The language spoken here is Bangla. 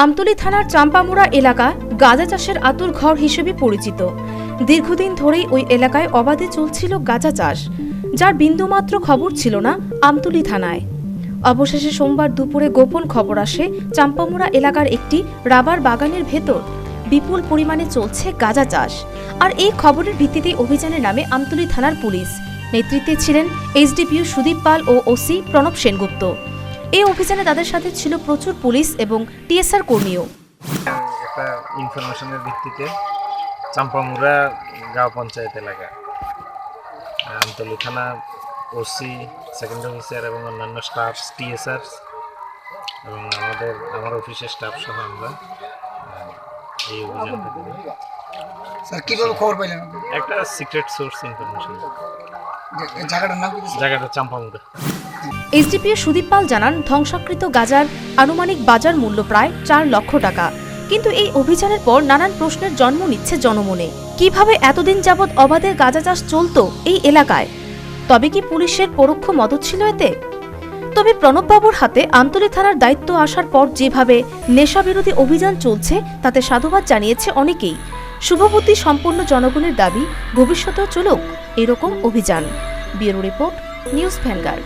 আমতলী থানার চাম্পামুড়া এলাকা গাঁজা চাষের আতুর ঘর হিসেবে পরিচিত। দীর্ঘদিন ধরেই ওই এলাকায় অবাধে চলছিল গাঁজা চাষ, যার বিন্দুমাত্র খবর ছিল না আমতলী থানায়। অবশেষে সোমবার দুপুরে গোপন খবর আসে চাম্পামুড়া এলাকার একটি রাবার বাগানের ভেতর বিপুল পরিমাণে চলছে গাঁজা চাষ। আর এই খবরের ভিত্তিতে অভিযানে নামে আমতলী থানার পুলিশ। নেতৃত্বে ছিলেন এসডিপিও সুদীপ পাল ও ওসি প্রণব সেনগুপ্ত। এই অভিযানে তাদের সাথে ছিল প্রচুর পুলিশ এবং টিএসআর কর্মীও। একটা ইনফরমেশনের ভিত্তিতে চাম্পামুড়া গাঁও পঞ্চায়েত এলাকা আমতলী থানা ওসি, সেকেন্ড অফিসার এবং অন্যান্য স্টাফ, টিএসআর এবং আমার অফিসের স্টাফ সহ আমরা এই অভিযানটা করি। স্যার কিভাবে খবর পাইলেন? একটা সিক্রেট সোর্স ইনফরমেশন। জায়গাটার নাম কি? জায়গাটা চাম্পামুড়া। এসডিপিও সুদীপ পাল জানান, ধ্বংসাকৃত গাঁজার আনুমানিক বাজার মূল্য প্রায় 4 লক্ষ টাকা। কিন্তু এই অভিযানের পর নানান প্রশ্নের জন্ম নিচ্ছে জনমনে। কিভাবে এতদিন যাবৎ অবাধে গাঁজা চাষ চলত এই এলাকায়? তবে কি পুলিশের পরোক্ষ মদত ছিল এতে? তবে প্রণববাবুর হাতে আমতলী থানার দায়িত্ব আসার পর যেভাবে নেশাবিরোধী অভিযান চলছে তাতে সাধুবাদ জানিয়েছে অনেকেই। শুভবুদ্ধি সম্পন্ন জনগণের দাবি ভবিষ্যতেও চলুক এরকম অভিযান। Bureau report, news vanguard.